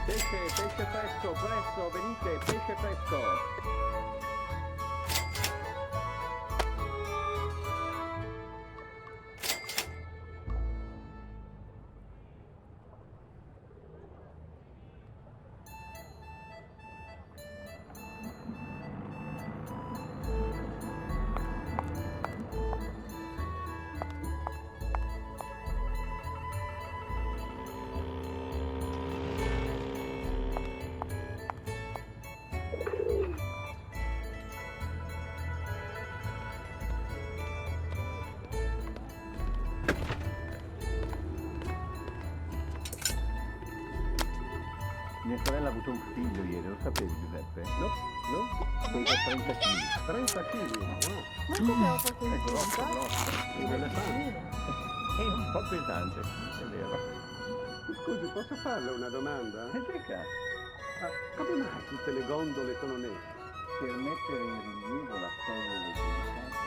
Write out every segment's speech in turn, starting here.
Pesce fresco, presto, venite, pesce fresco. Mia sorella ha avuto un figlio ieri, lo sapevi Giuseppe? No? Pesa 30 kg. 30 kg? Ma come ho fatto il Grosso. Un elefante. È un po' pesante, è vero. Scusi, posso farle una domanda? Dica, Come mai tutte le gondole sono nere? per mettere in rilievo la pelle delicata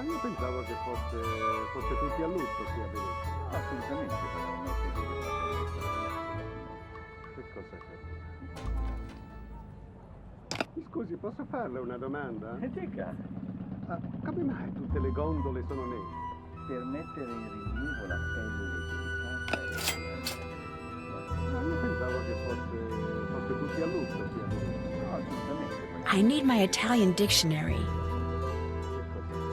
Io pensavo che fosse tutti a lutto qui a Venezia. no, assolutamente vogliamo mettere in rilievo la bellezza della nostra donna. Che cosa è? Scusi, posso farle una domanda? Dica, Come mai tutte le gondole sono nere? per mettere in rilievo la pelle delicata Io pensavo che fosse tutti a lutto qui a Venezia. no, assolutamente vogliamo I need my Italian dictionary. Che cosa è?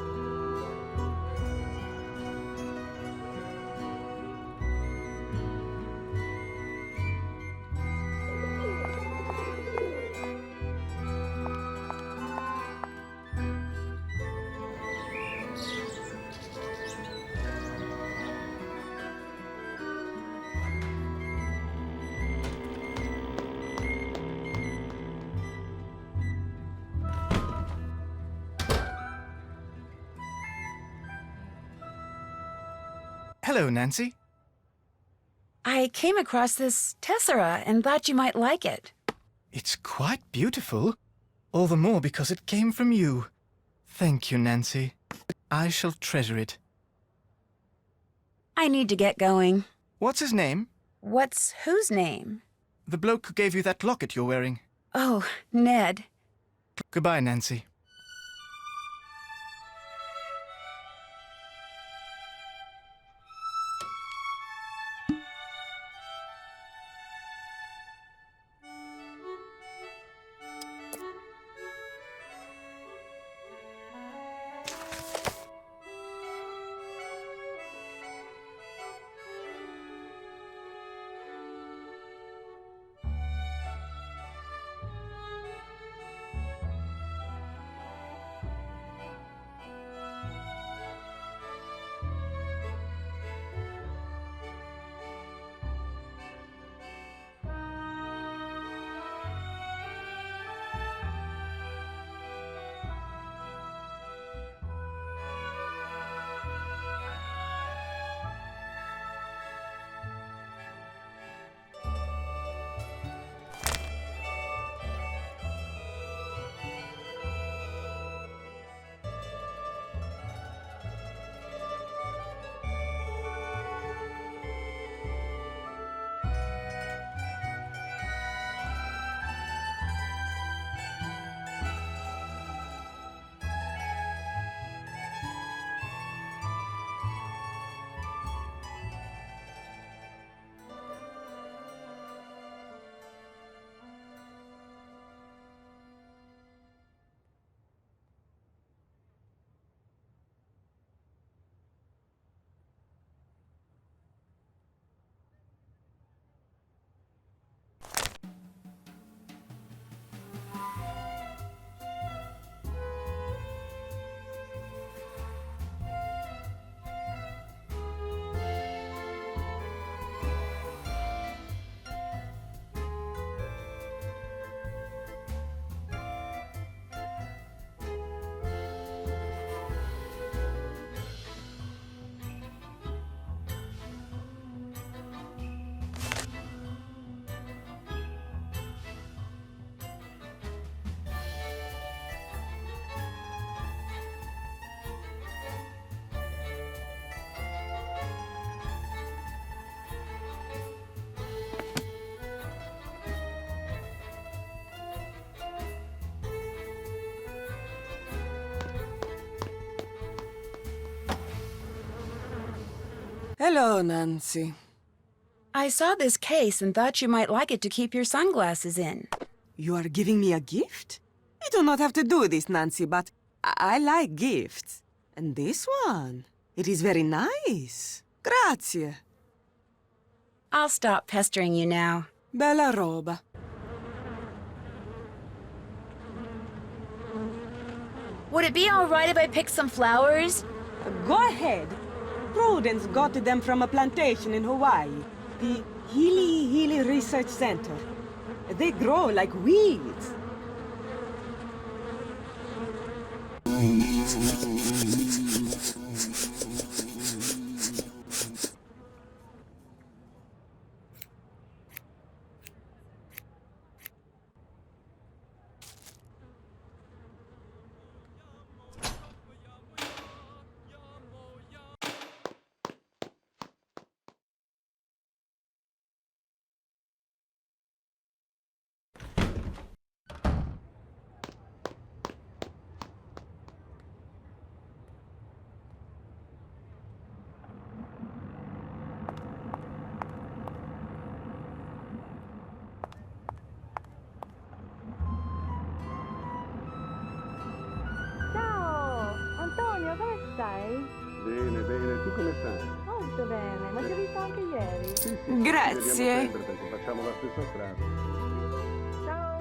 Hello, Nancy. I came across this tessera and thought you might like it. It's quite beautiful. All the more because it came from you. Thank you, Nancy. I shall treasure it. I need to get going. What's his name? What's whose name? The bloke who gave you that locket you're wearing. Oh, Ned. Goodbye, Nancy. Hello, Nancy. I saw this case and thought you might like it to keep your sunglasses in. You are giving me a gift? You do not have to do this, Nancy, but I like gifts. And this one, it is very nice. Grazie. I'll stop pestering you now. Bella roba. Would it be all right if I picked some flowers? Go ahead. Prudence got them from a plantation in Hawaii. The Healy Research Center. They grow like weeds. Ciao! Antonio, come stai? Bene, bene, tu come stai? Molto bene, ma ti ho visto anche ieri. Sì, sì, ci Grazie. vediamo sempre perché facciamo la stessa strada. Ciao!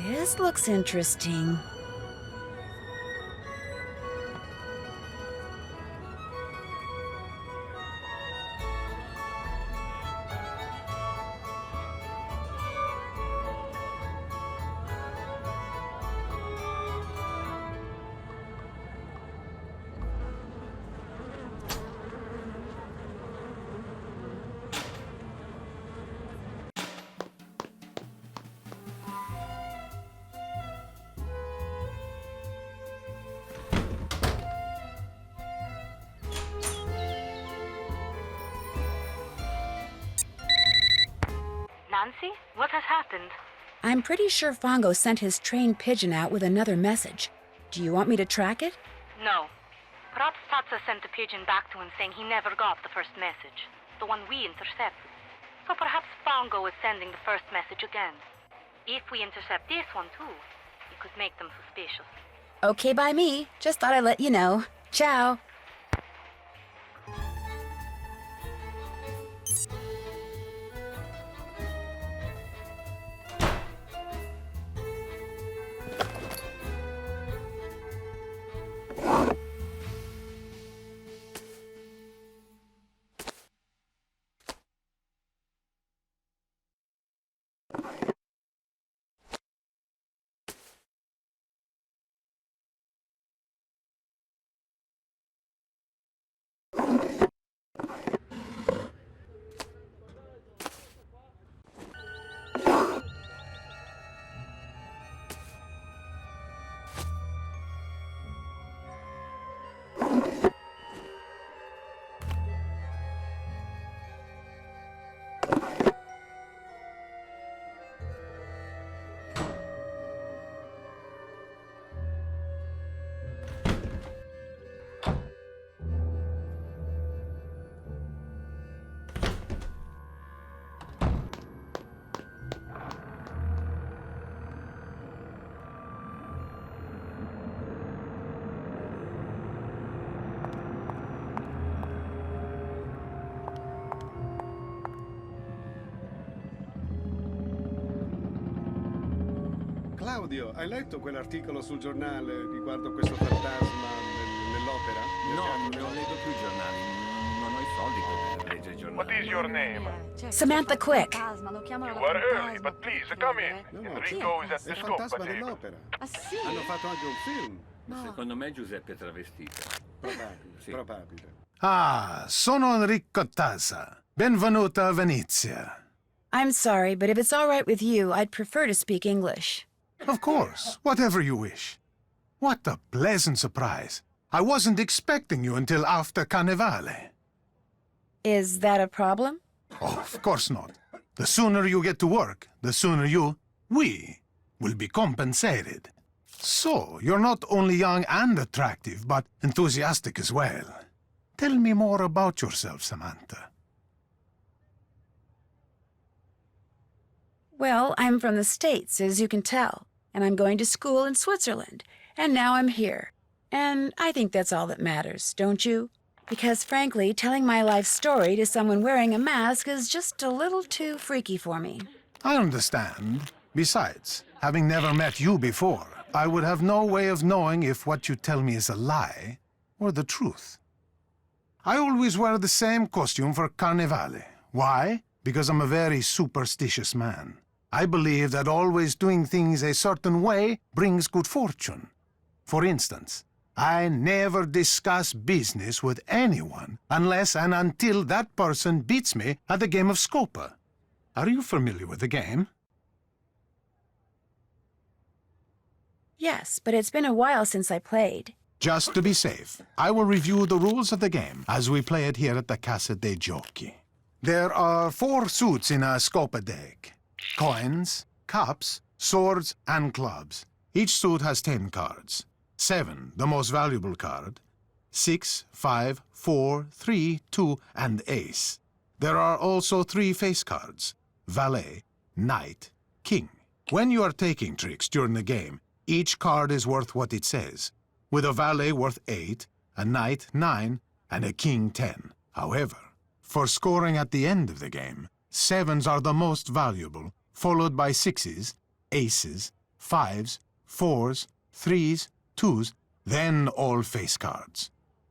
This looks interesting. Nancy, what has happened? I'm pretty sure Fongo sent his trained pigeon out with another message. Do you want me to track it? No. Perhaps Tatsa sent the pigeon back to him saying he never got the first message, the one we intercepted. So perhaps Fongo is sending the first message again. If we intercept this one too, it could make them suspicious. Okay by me. Just thought I'd let you know. Ciao. Claudio, hai letto quell'articolo sul giornale riguardo questo fantasma nell'opera? Nel No, teatro? non leggo più i giornali. Non ho i soldi per leggere i giornali. What is your name? Samantha, quick. You are early, but please come in. No, Enrico is at è the il scopa fantasma table. dell'opera. Ah sì? Hanno fatto anche un film. Secondo me Giuseppe è travestito. Probabile, Sì. probabile. Ah, sono Enrico Tazza. Benvenuto a Venezia. I'm sorry, but if it's all right with you, I'd prefer to speak English. Of course, whatever you wish. What a pleasant surprise. I wasn't expecting you until after Carnevale. Is that a problem? Oh, of course not. The sooner you get to work, the sooner we will be compensated. So, you're not only young and attractive, but enthusiastic as well. Tell me more about yourself, Samantha. Well, I'm from the States, as you can tell, and I'm going to school in Switzerland, and now I'm here. And I think that's all that matters, don't you? Because frankly, telling my life story to someone wearing a mask is just a little too freaky for me. I understand. Besides, having never met you before, I would have no way of knowing if what you tell me is a lie or the truth. I always wear the same costume for Carnevale. Why? Because I'm a very superstitious man. I believe that always doing things a certain way brings good fortune. For instance, I never discuss business with anyone unless and until that person beats me at the game of scopa. Are you familiar with the game? Yes, but it's been a while since I played. Just to be safe, I will review the rules of the game as we play it here at the Casa dei Giochi. There are 4 suits in a scopa deck. Coins, cups, swords, and clubs. Each suit has 10 cards. 7, the most valuable card. 6, 5, 4, 3, 2, and ace. There are also 3 face cards. Valet, knight, king. When you are taking tricks during the game, each card is worth what it says, with a valet worth 8, a knight 9, and a king 10. However, for scoring at the end of the game, 7s are the most valuable, followed by 6s, aces, 5s, 4s, 3s, 2s, then all face cards.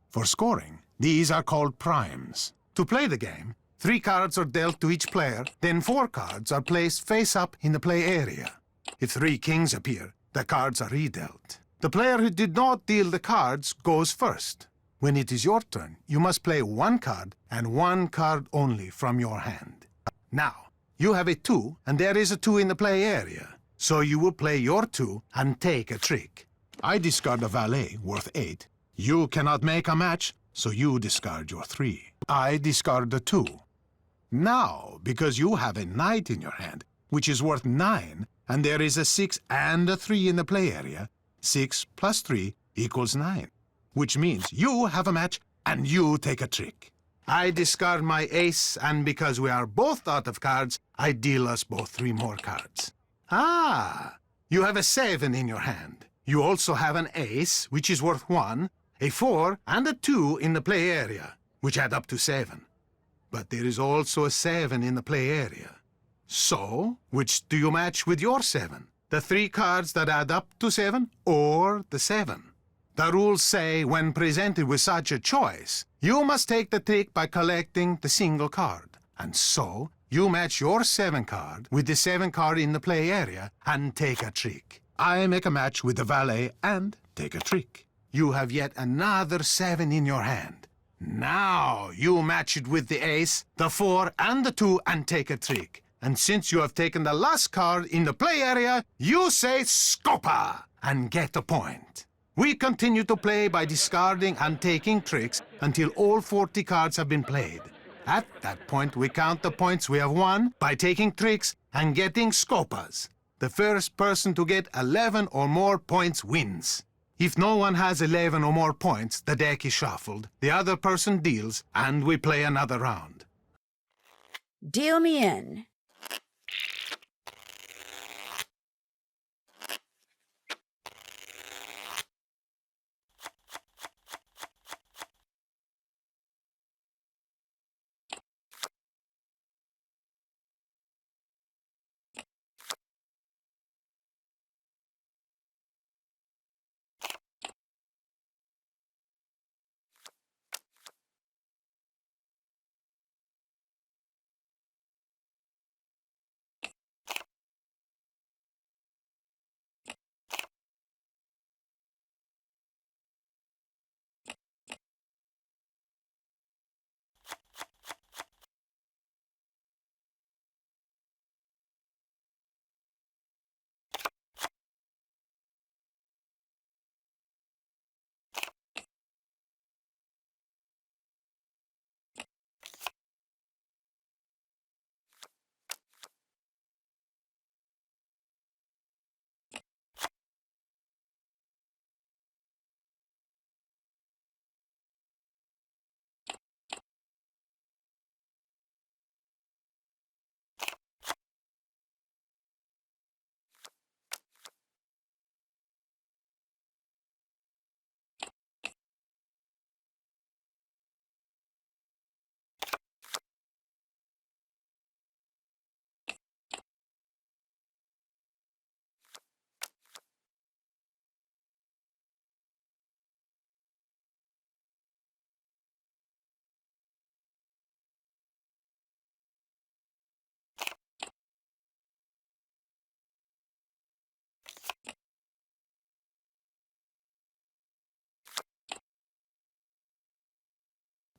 For scoring, these are called primes. To play the game, 3 cards are dealt to each player, then 4 cards are placed face up in the play area. If 3 kings appear, the cards are redealt. The player who did not deal the cards goes first. When it is your turn, you must play 1 card and 1 card only from your hand. Now, you have a 2, and there is a 2 in the play area. So you will play your 2 and take a trick. I discard a valet worth 8. You cannot make a match, so you discard your 3. I discard the 2. Now, because you have a knight in your hand, which is worth 9, and there is a 6 and a 3 in the play area, 6 plus 3 equals 9, which means you have a match and you take a trick. I discard my ace, and because we are both out of cards, I deal us both 3 more cards. Ah, you have a 7 in your hand. You also have an ace, which is worth 1, a 4, and a 2 in the play area, which add up to 7. But there is also a 7 in the play area. So, which do you match with your 7? The 3 cards that add up to 7, or the 7? The rules say when presented with such a choice, you must take the trick by collecting the single card. And so, you match your 7 card with the 7 card in the play area and take a trick. I make a match with the valet and take a trick. You have yet another 7 in your hand. Now you match it with the ace, the 4, and the 2 and take a trick. And since you have taken the last card in the play area, you say scopa and get a point. We continue to play by discarding and taking tricks until all 40 cards have been played. At that point, we count the points we have won by taking tricks and getting scopas. The first person to get 11 or more points wins. If no one has 11 or more points, the deck is shuffled, the other person deals, and we play another round. Deal me in.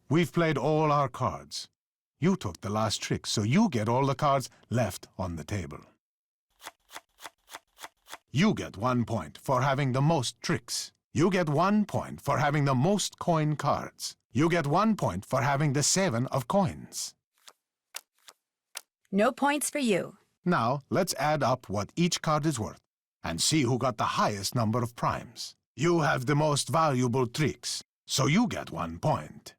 We've played all our cards. You took the last trick, so you get all the cards left on the table. You get 1 point for having the most tricks. You get 1 point for having the most coin cards. You get 1 point for having the 7 of coins. No points for you. Now, let's add up what each card is worth and see who got the highest number of primes. You have the most valuable tricks, so you get 1 point.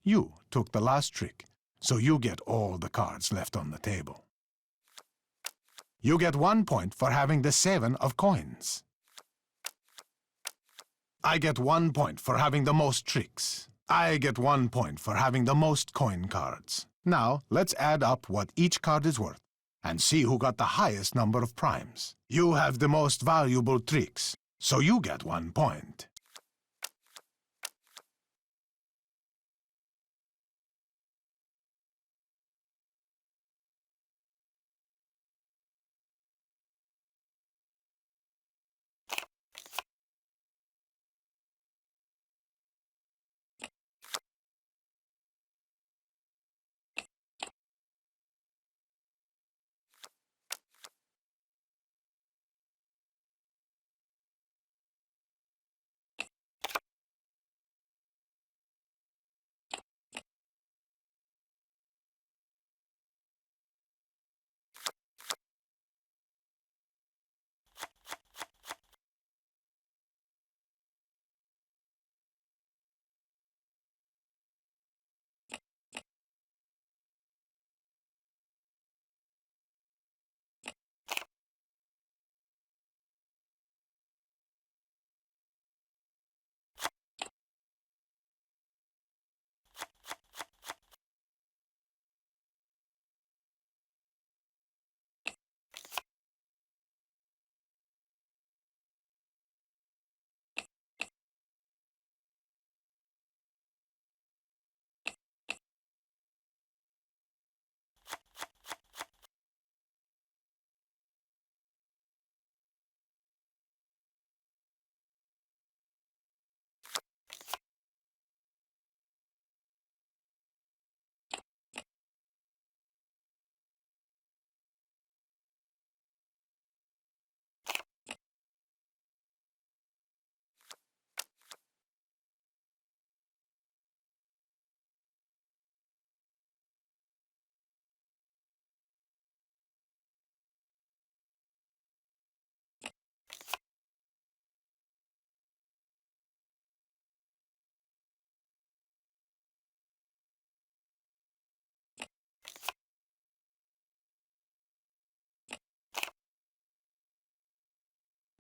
You took the last trick, so you get all the cards left on the table. You get 1 point for having the 7 of coins. I get 1 point for having the most tricks. I get 1 point for having the most coin cards. Now, let's add up what each card is worth and see who got the highest number of primes. You have the most valuable tricks, so you get 1 point.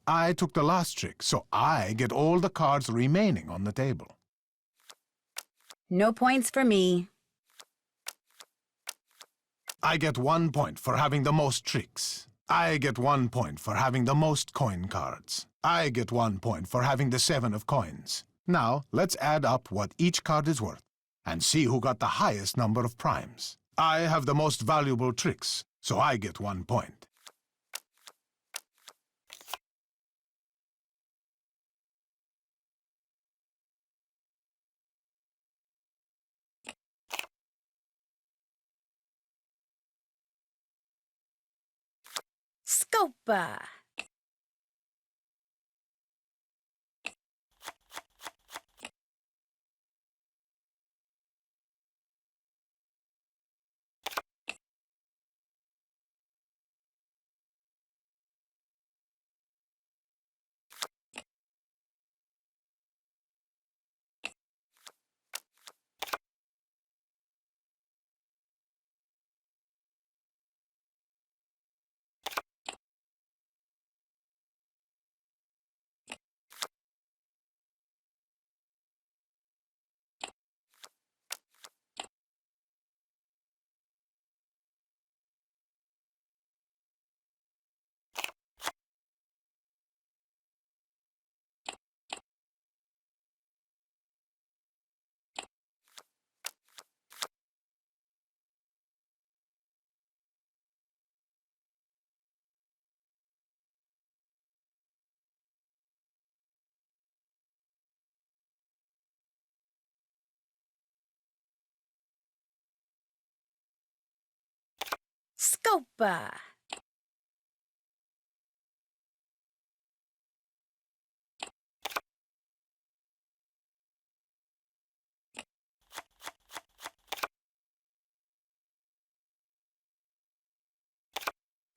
I took the last trick, so I get all the cards remaining on the table. No points for me. I get 1 point for having the most tricks. I get 1 point for having the most coin cards. I get 1 point for having the 7 of coins. Now, let's add up what each card is worth and see who got the highest number of primes. I have the most valuable tricks, so I get 1 point. Scopa. Scopa.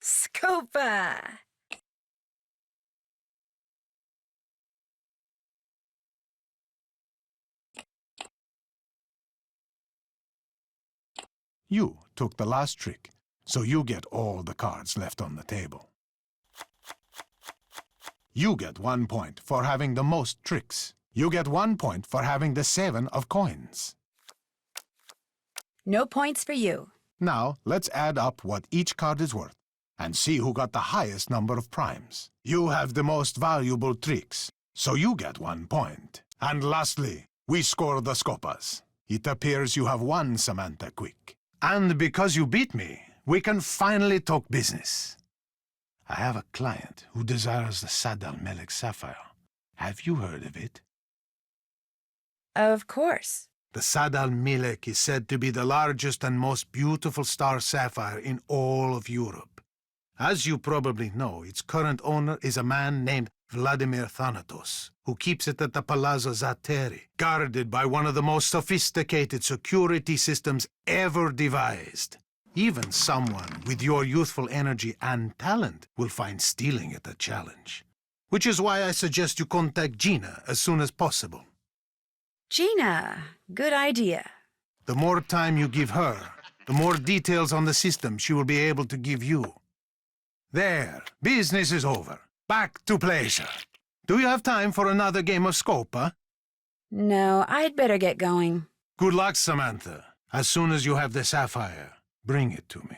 Scopa. You took the last trick, so you get all the cards left on the table. You get 1 point for having the most tricks. You get 1 point for having the 7 of coins. No points for you. Now, let's add up what each card is worth and see who got the highest number of primes. You have the most valuable tricks, so you get 1 point. And lastly, we score the scopas. It appears you have won, Samantha Quick. And because you beat me, we can finally talk business. I have a client who desires the Sad al-Melek sapphire. Have you heard of it? Of course. The Sad al-Melek is said to be the largest and most beautiful star sapphire in all of Europe. As you probably know, its current owner is a man named Vladimir Thanatos, who keeps it at the Palazzo Zateri, guarded by one of the most sophisticated security systems ever devised. Even someone with your youthful energy and talent will find stealing it a challenge. Which is why I suggest you contact Gina as soon as possible. Gina, good idea. The more time you give her, the more details on the system she will be able to give you. There, business is over. Back to pleasure. Do you have time for another game of scopa? No, I'd better get going. Good luck, Samantha. As soon as you have the sapphire, bring it to me.